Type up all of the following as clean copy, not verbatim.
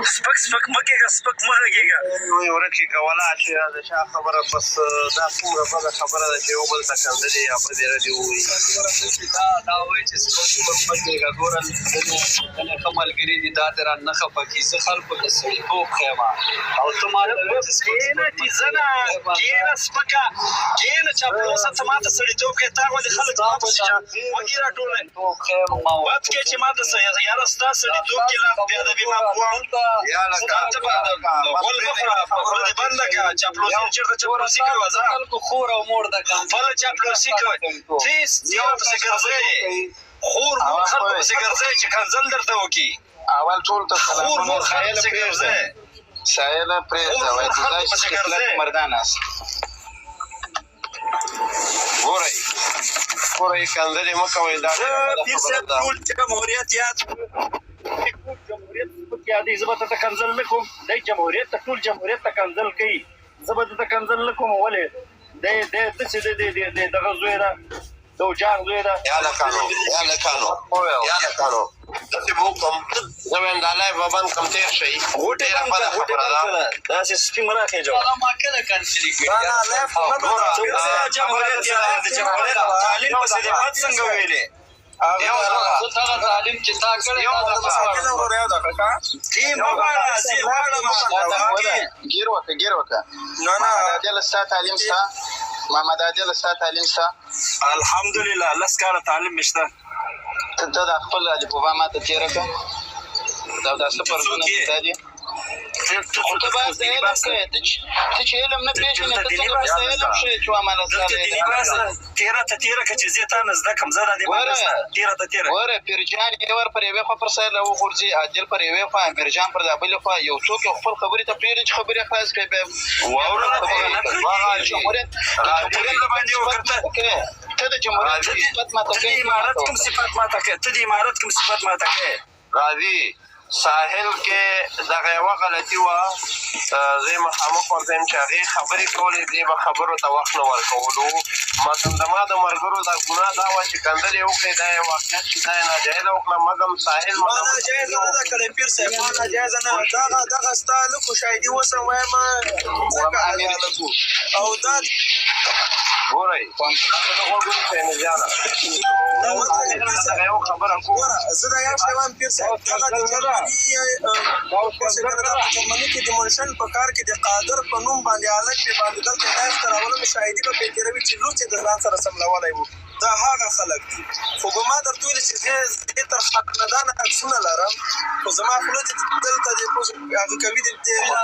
سپک مه کېږه سپک مه غږېږه وایي ورکې کوله چې د چا خبره بس دا څومره بده خبره ده چې یو بل ته کندلې یا بدې ردې ووایي دا وایي چې سپک مه کېږه ګوره ځینې ښه ملګري دي دا دې رانه خفه کړي زه خلکو ته سړیتوب ښیم او ته ماته وایې چې کېنه تیزنه کېنه سپکه کېنه چاپلوسه ته ماته سړیتوب کوې تا ولې خلک وږي راټولوي بد کې چې ماته یاره ستا سړیتوب کې لا بېادبي ما پوهم غول مه خوره خوله دې بنده کړه چاپلوسي چېرته چاپلوسي کوه ځه خور او مور د بله چاپلوسي کوئ تیز دیوال پسې ګرځئ خور مور خلکو پسې ګرځئ چې کنځل درته وکړي اول ټول ته خور مور خلکو پسې ګرځئ سایله پرېږده وایي ته داسې خصلت مردان است ګورئ کنځلې مه کوئ دا پیر صاحب ټول جمهوریت یاد جمهوریت یادوي زه به درته کنځل نه کوم دی جمهوریت ته ټول جمهوریت ته کنځل کوي زه به درته کنځل نه کوم ولې دی داسې دی دغه زوی ده د اجاق زوی ده یا لکانو داسې به وکړم زه وایم دا لایف به بند کړم تېر شئ ډېره بده خبره ده داسې سپي مه راخېجوه ما کله کنسلي کړي جمهوریت یاد د جمهوریت تعلیم پسې دې بد څنګه ویلې هغه تعلیم چې تا کړی ګیر وکړه ستا تعلیم ستا محمد عادل ستا تعلیم ستا الحمدلله 10 کاله تعلیم مې شته ته د خپل الفبا ماته تېره کړه دا څه فرضونه دي تا دي خو ته باید د علم کوې ته چې علم نه پېژنې ته څنګه باید د علم شې چې وامانه تېره ته تېره کړه چې زه تا نه زده کړم زه را دې تېره ته تېره وره پیرجان یې ور پر یوې خوا پر سایل وغورځي عادل پر یوې خوا امیرجان پر د بلې خوا یو څوک یو خپل خبرې ته پرېږدي چې خبرې خلاص کړي بیا ته د جمهوریت صفت ماته کوې ته د امارت کوم صفت ماته کوې راځي ساحل کې دغه یوه غلطي وه زه یې مخامخ ورته یم چې هغې خبرې کولې دې به خبرو ته وخت نه ورکولو مثلا زما د ملګرو دا ګناه دا وه چې کنځل یې وکړې دا یې واقعیت چې دا یې ناجایزه وکړه مګم ساحل ما ناجایزه نه ده کړې پیر صاحب ما ناجایزه نه دغه ستا لکو شاهدي اوسم وایم او دا ګورئ غوږونو ته یې نجانه دغه یو خبره کوم زه دا یو شی وایم پیر صاحب دغه د جرمني کې د منشن په کار کې د قادر په نوم باندې هلک پې باندې دلته لایف ته راولم شاهدي به پې تېروي چې لوڅ یې د ځان سره سملولی و دا هغه خلک دي خو به ما درته ویلې چې زه تر خاندانه عکسونه لرم خو زما خوله دې دلته د هغه کوي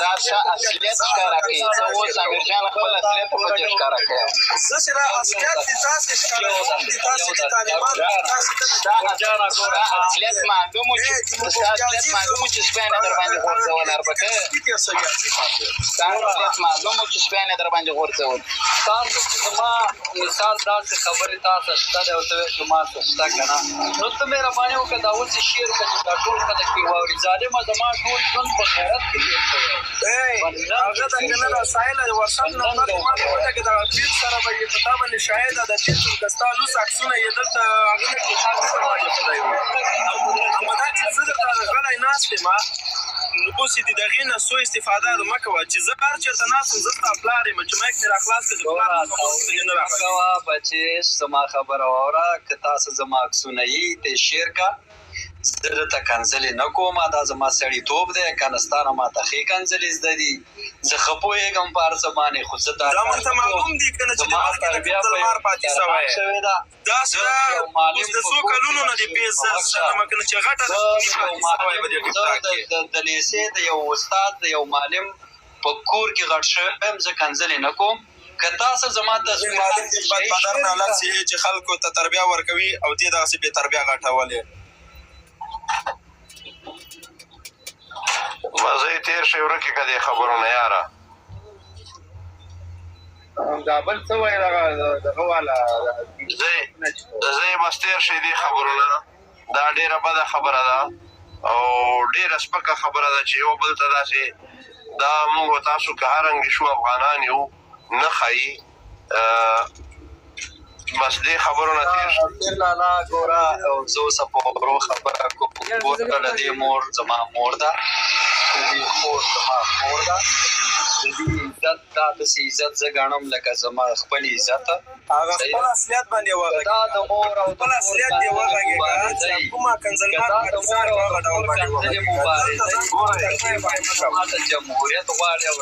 دا څه اصلیت ښکاره کوي زه اوس امیرجان خپل اصلیت په دې ښکاره کوم زه چې دا اصلیت دې تاسې ښکاره کوم دې تاسې د طالبانو دا اصلیت معلوم و چې سپیان یې در باندې غورځول اربکه ستا اصلیت معلوم و چې سپیان یې در باندې غورځول تاسو چې زما مثال داسې خبرې تاسو شته دی او ته وایې چې ما څه شته که نه نو ته مهرباني وکړه دا اوس یې شعر کړه چې دا ټول خلک یې واوري ظالمه زما ټول ژوند په غیرت کې تېر شوی هغه ده که نه دا سایله وټساپ نمبر ما ته ولګې دغه پیر سره به یې په تا باندې شاهد ده د پیر که ستا لوس عکسونه یې دلته هغه نه کړي خاص پر باندې خدای وي اما دا چې زه درته غلی ناست یم اوس یې د دغې نه سوء استفاده مه کوه چې زه هر چېرته ناست یم زه ستا پلار یم چې مایک مې راخلاص کړه د پلار کوه بچې زما خبره واوره که تاسو زما عکسونه یي ته یې شیر که زه درته کنځلې نه کوم دا زما سړیتوب دی که نه ستا نه ماته ښې کنځلې زده دي زه ښه پوهېږم په هر څه باندې خو زه دا موږ ته معلوم دي که نه چې د مخکې د کنځلمار پاتې شوی دا اوس د څو کلونو نه دې پیسنمه که نه چې غټه د لیسې د یو استاد د یو معلم په کور کې غټ شوی یم زه کنځلې نه کوم که تاسو زما بدبدر نه لڅ یې چې خلکو ته تربیه ورکوي او دې دغسې بې تربیه غټولې مزه یې تېر شئ ورکې که دې خبرونه یاره دا بل څه وایي دغه والا زه یې بس تېر شئ دې خبرونه دا ډېره بده خبره ده او ډېره سپکه خبره ده چې یو بل ته داسې دا موږ تاسو که هر رنګې شو افغانان یو نه ښایي بس دې خبرو نه تېر شو لالا ګوره زه اوس په ورو خبره کوم ګوره له دې مور زما مور ده د دې خور زما خور ده. د دې عزت دا داسې عزت زه ګڼم لکه زما خپل عزت. هغه خپل اصلیت باندې وغږېږه. دا د مور او د خپل اصلیت دې وغږېږه چې کومه کنځلمات هغه ډول باندې مبارزه. ما ته جمهوریت غواړي او